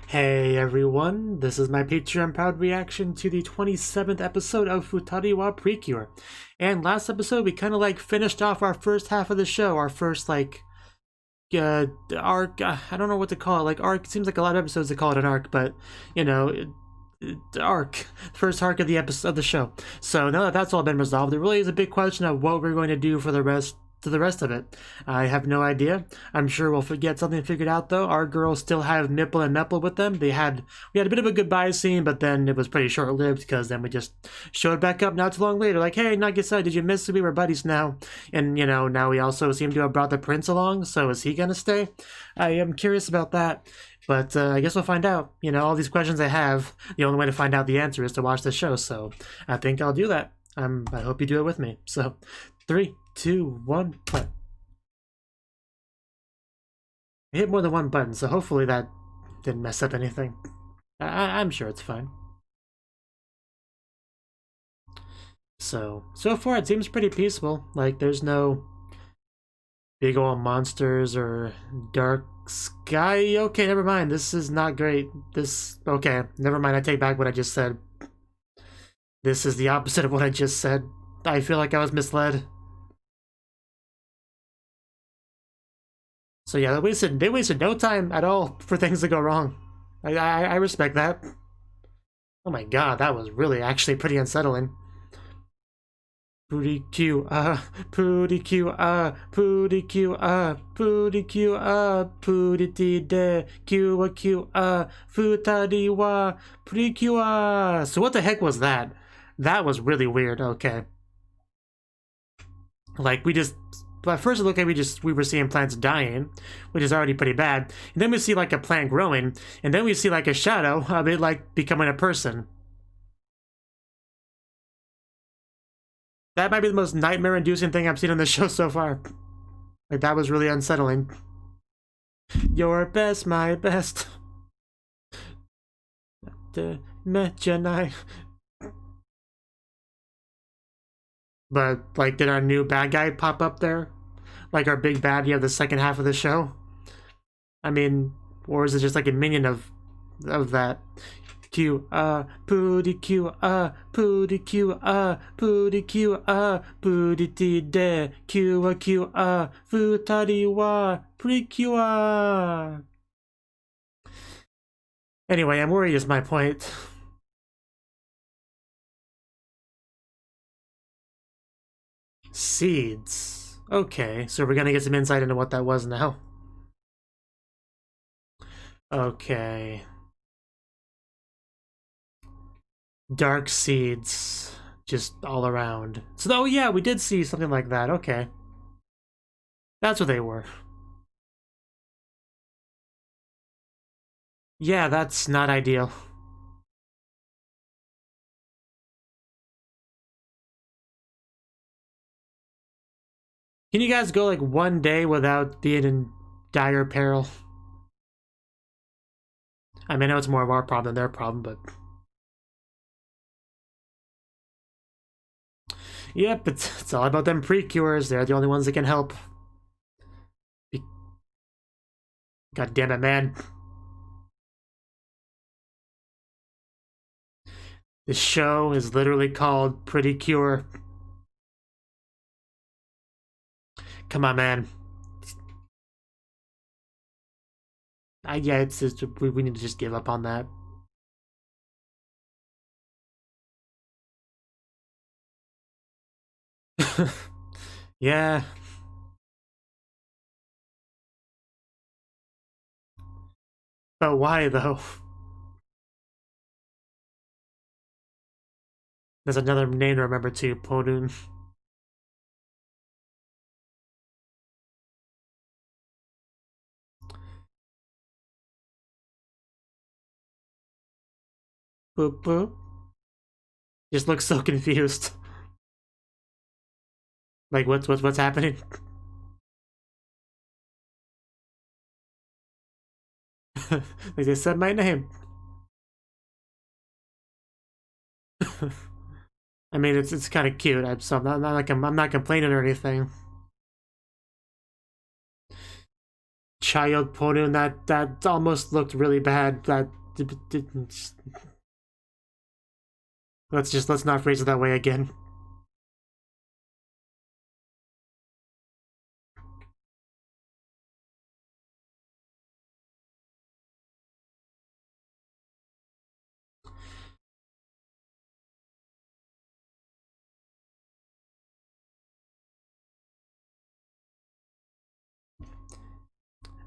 Hey everyone, this is my Patreon proud reaction to the 27th episode of Futari wa Precure. And last episode we kind of like finished off our first half of the show, our first like arc, I don't know what to call it, like arc, it seems like a lot of episodes they call it an arc, but you know, arc, first arc of the episode of the show. So now that that's all been resolved, it really is a big question of what we're going to do for the rest of it. I have no idea. I'm sure we'll get something figured out though. Our girls still have Nipple and Meppel with them. We had a bit of a goodbye scene, but then it was pretty short-lived because then we just showed back up not too long later, like, hey, Nagisa, did you miss? We were buddies now. And you know, now we also seem to have brought the prince along, so is he gonna stay? I am curious about that. But I guess we'll find out. You know, all these questions I have, the only way to find out the answer is to watch the show, so I think I'll do that. I hope you do it with me. So, 3, 2, 1, play. I hit more than one button, so hopefully that didn't mess up anything. I'm sure it's fine. So far it seems pretty peaceful. Like, there's no big old monsters or dark sky. Okay, never mind. This is not great. Okay, never mind. I take back what I just said. This is the opposite of what I just said. I feel like I was misled. So yeah, they wasted no time at all for things to go wrong. I respect that. Oh my god, that was really actually pretty unsettling. Pooty Q, Pooty Q, Pooty Q, Pooty Q, Pooty T de Q, Futari wa Precure. So what the heck was that? That was really weird. Okay. Like, but at first it looked like we were seeing plants dying, which is already pretty bad. And then we see like a plant growing, and then we see like a shadow of it like becoming a person. That might be the most nightmare-inducing thing I've seen on the show so far. Like, that was really unsettling. Your best, my best. But, like, did our new bad guy pop up there? Like our big baddie of the second half of the show? I mean, or is it just like a minion of that? Q, Pooty Q, Pooty Q, Pooty Q, Pooty T de Q, Futari wa Precure. Anyway, I'm worried is my point. Seeds. Okay, so we're gonna get some insight into what that was now. Okay. Dark seeds. Just all around. So, oh yeah, we did see something like that. Okay. That's what they were. Yeah, that's not ideal. Can you guys go like one day without being in dire peril? I mean, I know it's more of our problem than their problem, but... Yep, it's all about them Precures. They're the only ones that can help. God damn it, man. This show is literally called Pretty Cure. Come on, man. Yeah, it's just, we need to just give up on that. Yeah. But why, though? There's another name to remember, too. Podun. Boop, boop. Just looks so confused. Like, what's happening? Like, they said my name. I mean, it's kind of cute. I'm not complaining or anything. child porn, that almost looked really bad. That let's not phrase it that way again.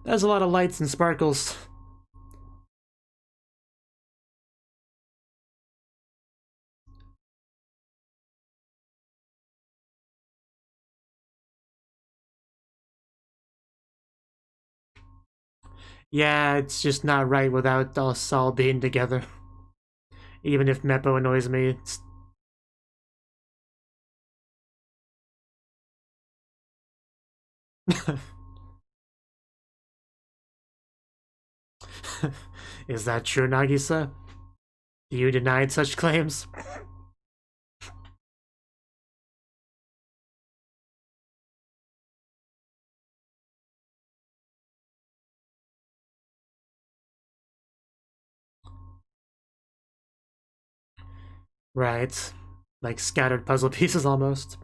There's a lot of lights and sparkles. Yeah, it's just not right without us all being together. Even if Meppo annoys me, it's... Is that true, Nagisa? You denied such claims? Right. Like scattered puzzle pieces almost.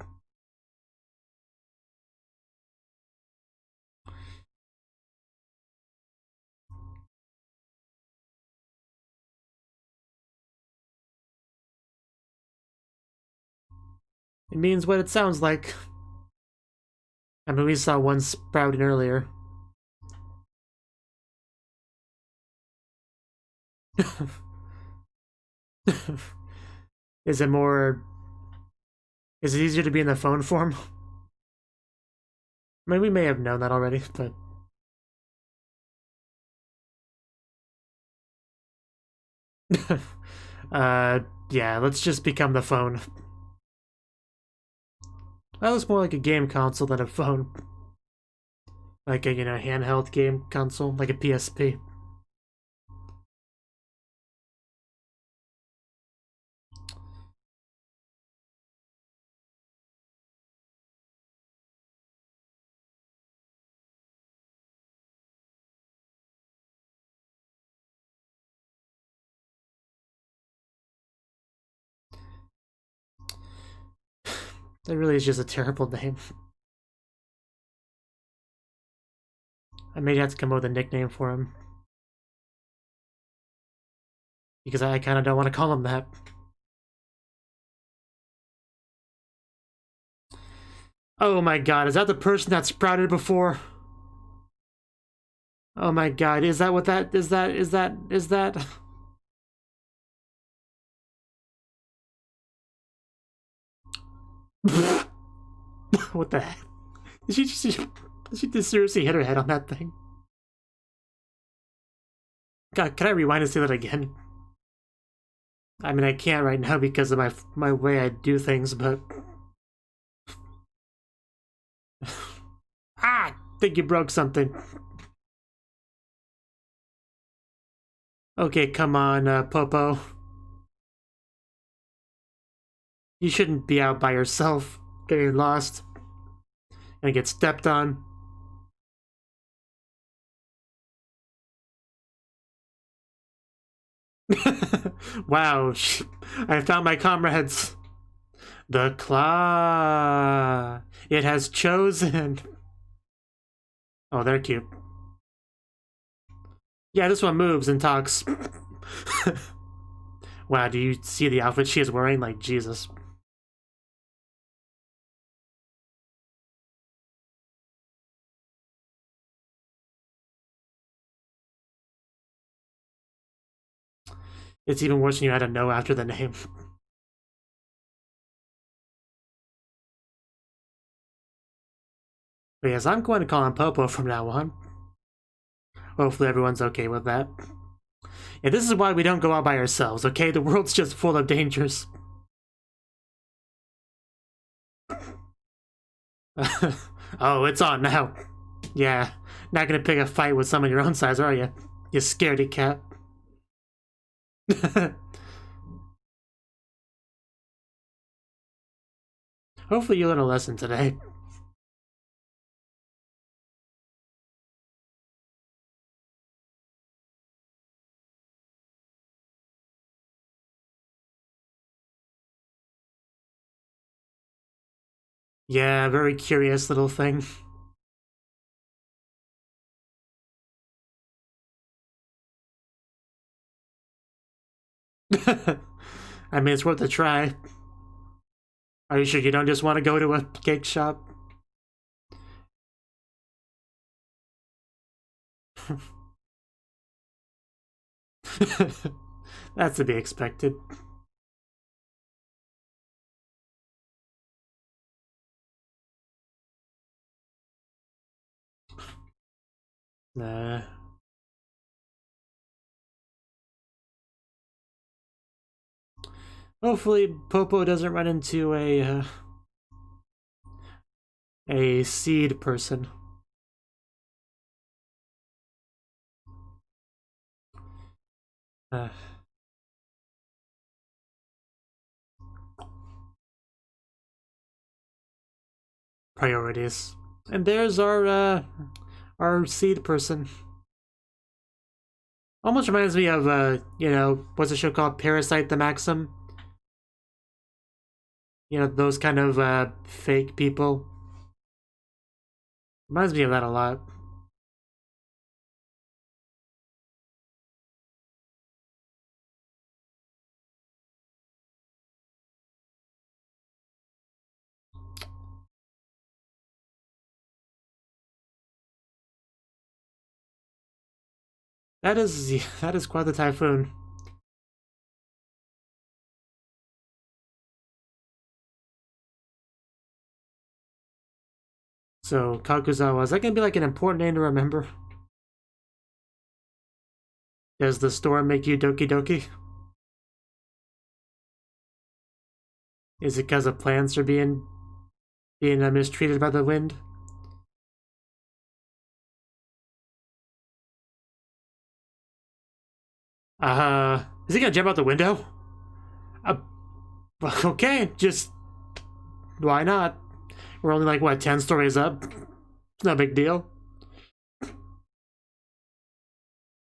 It means what it sounds like. I mean, we saw one sprouting earlier. Is it more... Is it easier to be in the phone form? I mean, we may have known that already, but... yeah, let's just become the phone. That looks more like a game console than a phone. Like a, handheld game console, like a PSP. That really is just a terrible name. I may have to come up with a nickname for him. Because I kind of don't want to call him that. Oh my god, is that the person that sprouted before? Oh my god, is that what that... Is that... What the heck? Did she just seriously hit her head on that thing? God, can I rewind and say that again? I mean, I can't right now because of my way I do things, but... I think you broke something. Okay, come on, Popo. You shouldn't be out by yourself, getting lost, and get stepped on. Wow, I found my comrades. The Claw. It has chosen. Oh, they're cute. Yeah, this one moves and talks. Wow, do you see the outfit she is wearing? Like, Jesus. It's even worse when you had a no after the name. But yes, I'm going to call him Popo from now on. Hopefully everyone's okay with that. Yeah, this is why we don't go out by ourselves, okay? The world's just full of dangers. Oh, it's on now. Yeah, not gonna pick a fight with someone your own size, are you? You scaredy cat. Hopefully you learn a lesson today. Yeah, very curious little thing. I mean, it's worth a try. Are you sure you don't just want to go to a cake shop? That's to be expected. Nah. Hopefully, Popo doesn't run into a seed person. Priorities. And there's our seed person. Almost reminds me of you know, what's the show called? Parasite the Maxim. You know, those kind of fake people. Reminds me of that a lot. That is quite the typhoon. So, Kakuzawa, is that gonna be like an important name to remember? Does the storm make you doki doki? Is it because the plants are being mistreated by the wind? Is he gonna jump out the window? Okay, just why not? We're only like what, 10 stories up? No big deal.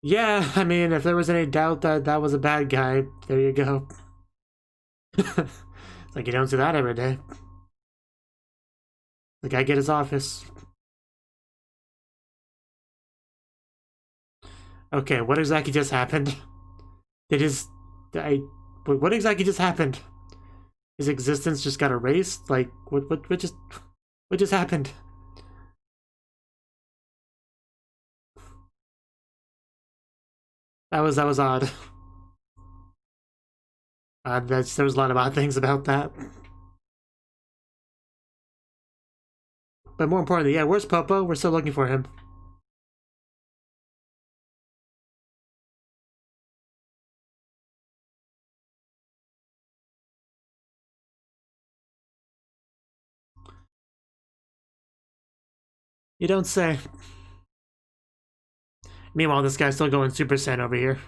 Yeah, I mean, if there was any doubt that that was a bad guy, there you go. It's like you don't see that every day. The guy get his office. Okay, what exactly just happened? What exactly just happened? His existence just got erased? Like, what just happened? That was odd. There was a lot of odd things about that. But more importantly, yeah, where's Popo? We're still looking for him. You don't say. Meanwhile, this guy's still going Super Saiyan over here.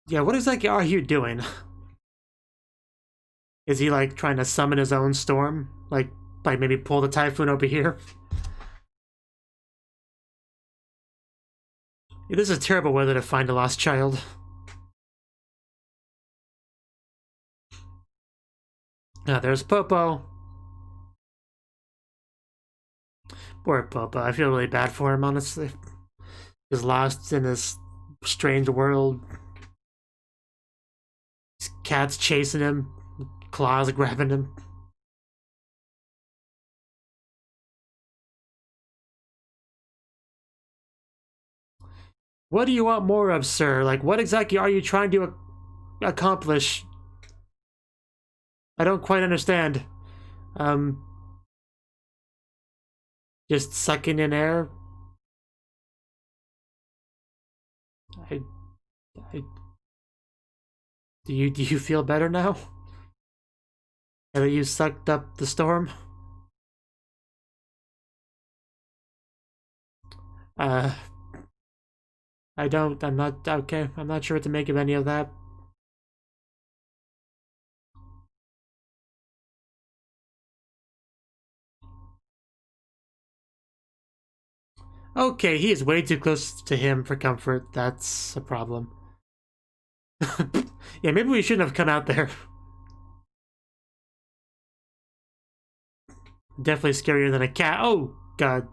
Yeah, what exactly are you doing? Is he like trying to summon his own storm? Like maybe pull the typhoon over here? Yeah, this is terrible weather to find a lost child. There's Popo. Poor Popo. I feel really bad for him, honestly. He's lost in this strange world. His cat's chasing him. Claws grabbing him. What do you want more of, sir? Like, what exactly are you trying to accomplish? I don't quite understand. Just sucking in air? I do you feel better now? Now that you sucked up the storm? I'm not, okay, I'm not sure what to make of any of that. Okay, he is way too close to him for comfort. That's a problem. Yeah, maybe we shouldn't have come out there. Definitely scarier than a cat. Oh, God.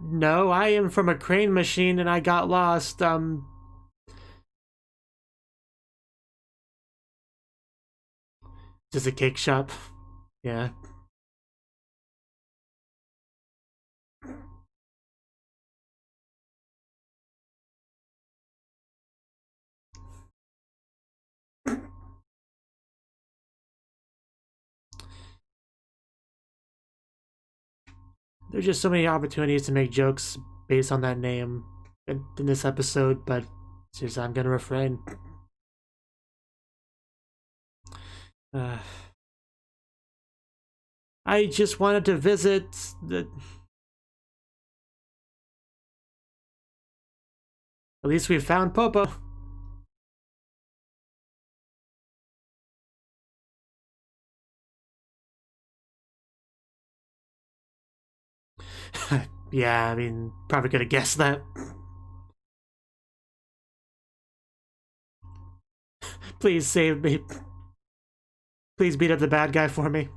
No, I am from a crane machine and I got lost. Just a cake shop. Yeah. There's just so many opportunities to make jokes based on that name in this episode, but just I'm gonna refrain. I just wanted to visit the... At least we found Popo. Yeah, I mean, probably could have guessed that. Please save me. Please beat up the bad guy for me.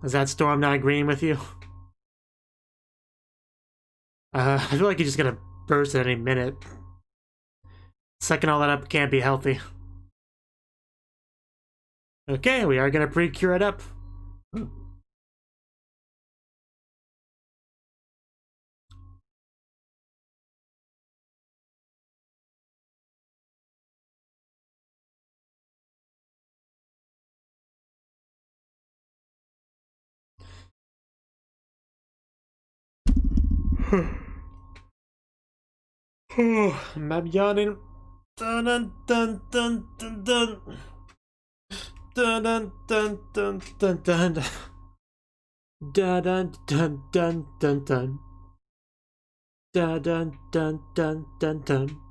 Is that Storm not agreeing with you? I feel like he's just gonna burst at any minute. Sucking all that up can't be healthy. Okay, we are gonna Precure it up. I'm yawning. Dun dun dun dun dun dun. Dun dun dun dun dun dun. Dun dun dun dun dun dun. Dun dun dun dun dun dun.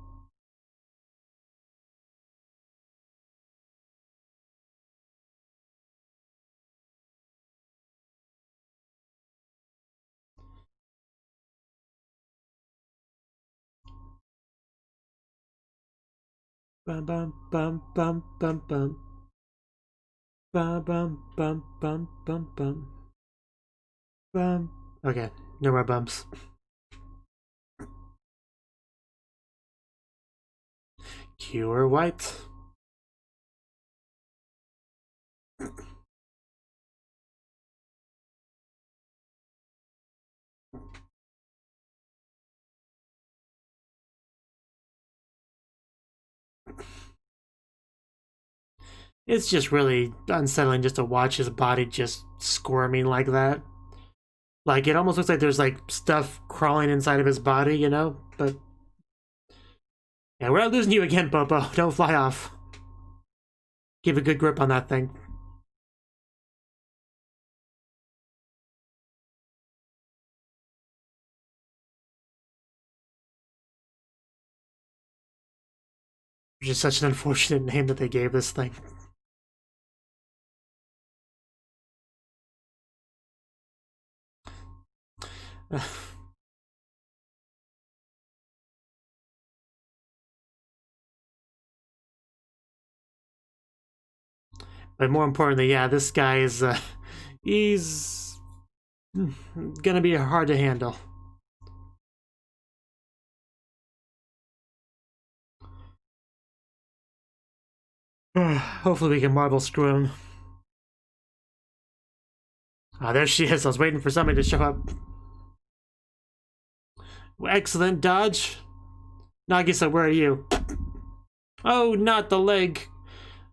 Bum bum bum bum bum bum. Bum bum bum bum bum bum. Bum. Okay, no more bumps. Kyuu or white. It's just really unsettling just to watch his body just squirming like that. Like, it almost looks like there's, like, stuff crawling inside of his body, you know? But... yeah, we're not losing you again, Popo. Don't fly off. Keep a good grip on that thing. Which is such an unfortunate name that they gave this thing. But more importantly, yeah, this guy is, he's gonna be hard to handle. Hopefully we can marble screw him. Ah, there she is. I was waiting for somebody to show up. Excellent dodge. Nagisa, where are you? Oh, not the leg.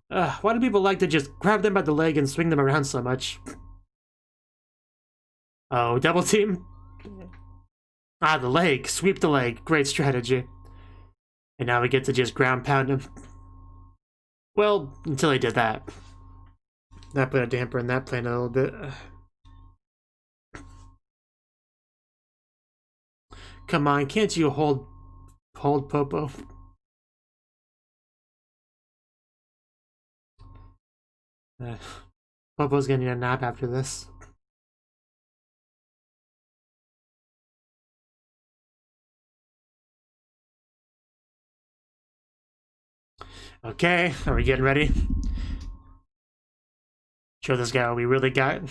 Why do people like to just grab them by the leg and swing them around so much? Oh, double team? Ah, the leg. Sweep the leg. Great strategy. And now we get to just ground pound him. Well, until he did that. That put a damper in that plan a little bit. Come on, can't you hold Popo? Popo's gonna need a nap after this. Okay, are we getting ready? Show this guy what we really got.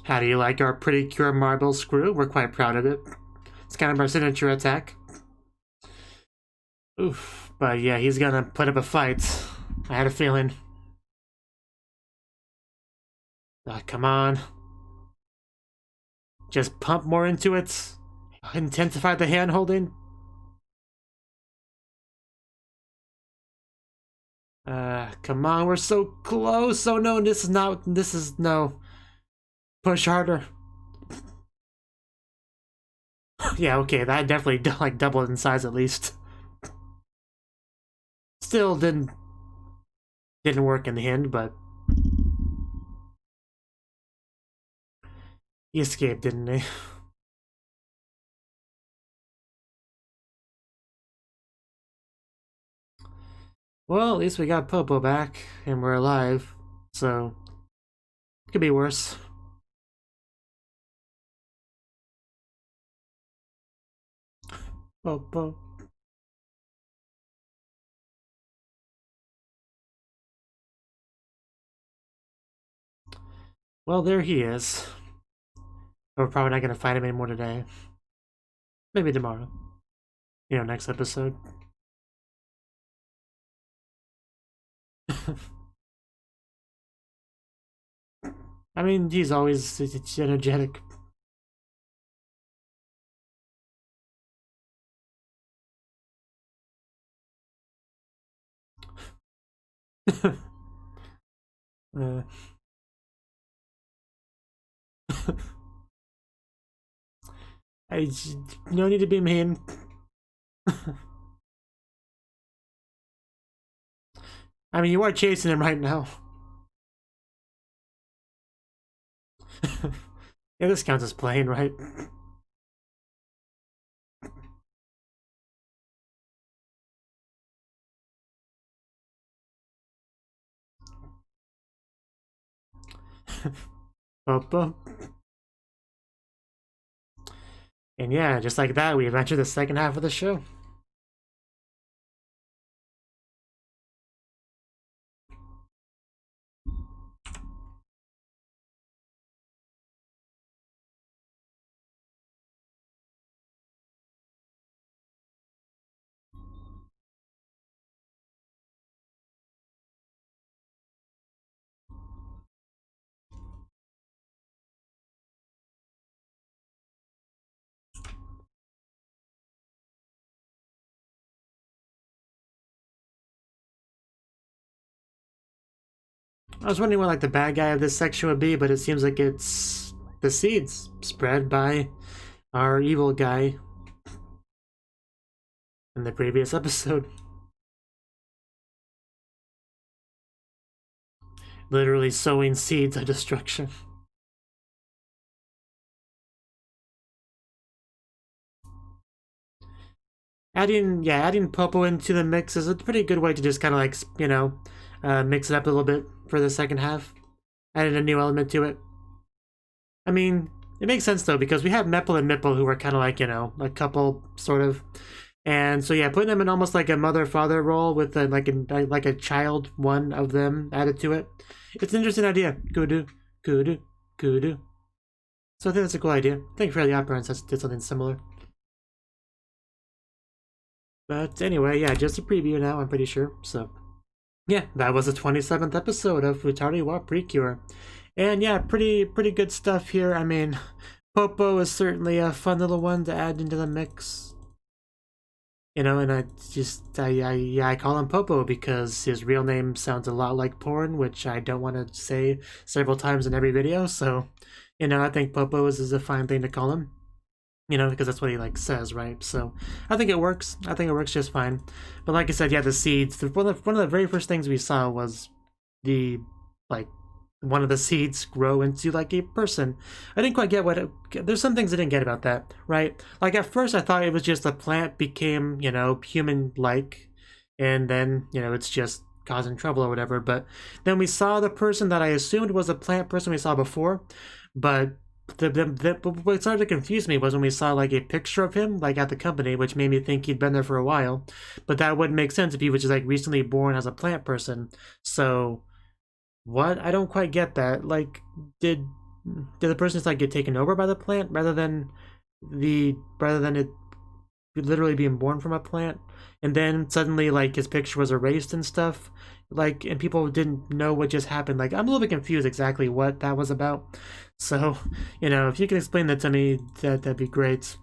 How do you like our Precure marble screw? We're quite proud of it. It's kind of our signature attack. Oof. But yeah, he's gonna put up a fight. I had a feeling. Come on. Just pump more into it. Intensify the hand holding. Come on, we're so close. Oh no, this is no. Push harder. Yeah, okay, that definitely like doubled in size at least. Still didn't work in the end, but he escaped, didn't he? Well, at least we got Popo back, and we're alive, so it could be worse. Popo. Well, there he is. We're probably not gonna fight him anymore today. Maybe tomorrow. You know, next episode. I mean, he's always energetic. No need to be mean. I mean, you are chasing him right now. Yeah, this counts as playing, right? Popo. And yeah, just like that, we've entered the second half of the show. I was wondering what like the bad guy of this section would be, but it seems like it's the seeds spread by our evil guy in the previous episode. Literally sowing seeds of destruction. Adding Popo into the mix is a pretty good way to just kind of like, you know, mix it up a little bit for the second half. Adding a new element to it. I mean, it makes sense though, because we have Meppel and Mipple who are kind of like, you know, a couple, sort of. And so yeah, putting them in almost like a mother-father role with like a child, one of them added to it. It's an interesting idea. Kudu. So I think that's a cool idea. I think Fairly Odd Parents did something similar. But anyway, yeah, just a preview now, I'm pretty sure. So yeah, that was the 27th episode of Futari wa Precure. And yeah, pretty good stuff here. I mean, Popo is certainly a fun little one to add into the mix. You know, and I call him Popo because his real name sounds a lot like porn, which I don't want to say several times in every video. So, you know, I think Popo is a fine thing to call him. You know, because that's what he like says, right? So I think it works. I think it works just fine. But like I said, yeah, the seeds. One of the very first things we saw was the like one of the seeds grow into like a person. I didn't quite get what there's some things I didn't get about that, right? Like at first I thought it was just the plant became, you know, human-like, and then, you know, it's just causing trouble or whatever. But then we saw the person that I assumed was a plant person we saw before, but what started to confuse me was when we saw like a picture of him like at the company, which made me think he'd been there for a while. But that wouldn't make sense if he was just like recently born as a plant person. So what? I don't quite get that. Like, did the person just like get taken over by the plant rather than it literally being born from a plant? And then suddenly like his picture was erased and stuff, like, and people didn't know what just happened. Like, I'm a little bit confused exactly what that was about. So, you know, if you can explain that to me, that'd be great.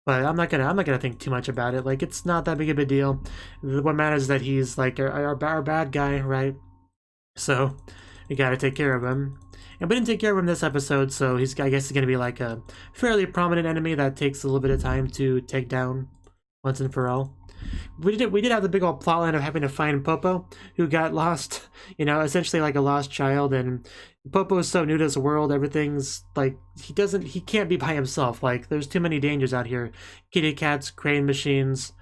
But I'm not gonna think too much about it. Like, it's not that big of a deal. What matters is that he's like our bad guy, right? So we gotta take care of him. And we didn't take care of him this episode, so I guess he's gonna be like a fairly prominent enemy that takes a little bit of time to take down once and for all. We did have the big old plotline of having to find Popo, who got lost, you know, essentially like a lost child. And Popo is so new to this world, everything's like he can't be by himself. Like, there's too many dangers out here. Kitty cats, crane machines,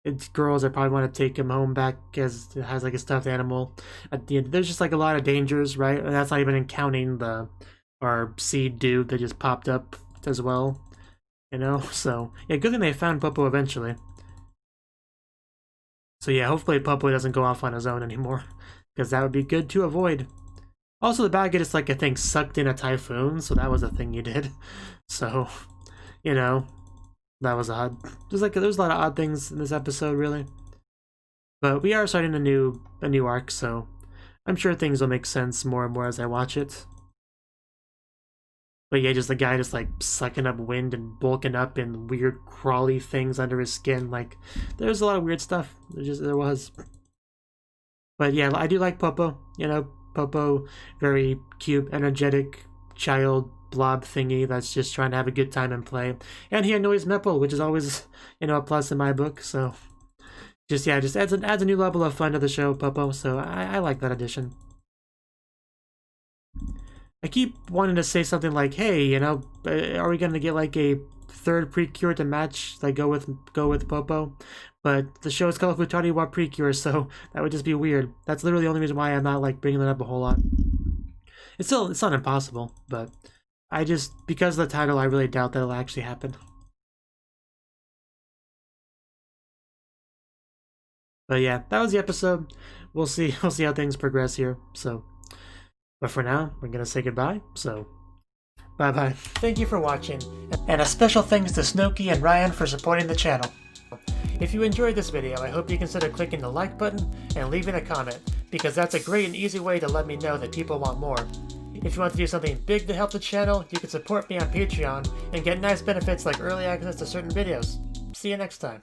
it's girls that probably want to take him home back as like a stuffed animal. At the end, there's just like a lot of dangers, right? And that's not even counting our seed dude that just popped up as well, you know. So yeah, good thing they found Popo eventually. So yeah, hopefully Popo doesn't go off on his own anymore, because that would be good to avoid. Also, the bad guy just like, I think, sucked in a typhoon, so that was a thing he did. So, you know, that was odd. There's a lot of odd things in this episode, really. But we are starting a new arc, so I'm sure things will make sense more and more as I watch it. But yeah, just the guy just like sucking up wind and bulking up in weird crawly things under his skin. Like, there's a lot of weird stuff. There was. But yeah, I do like Popo. You know, Popo, very cute, energetic child blob thingy that's just trying to have a good time and play. And he annoys Meppel, which is always, you know, a plus in my book. So just adds a new level of fun to the show, Popo. So I like that addition. I keep wanting to say something like, hey, you know, are we gonna get like a third Precure to match, like go with Popo? But the show is called Futari wa Precure, so that would just be weird. That's literally the only reason why I'm not like bringing that up a whole lot. It's not impossible, but because of the title, I really doubt that'll actually happen. But yeah, that was the episode. We'll see how things progress here. So, but for now, we're gonna say goodbye. So, bye-bye. Thank you for watching, and a special thanks to Cnouki and Ryan for supporting the channel. If you enjoyed this video, I hope you consider clicking the like button and leaving a comment, because that's a great and easy way to let me know that people want more. If you want to do something big to help the channel, you can support me on Patreon and get nice benefits like early access to certain videos. See you next time.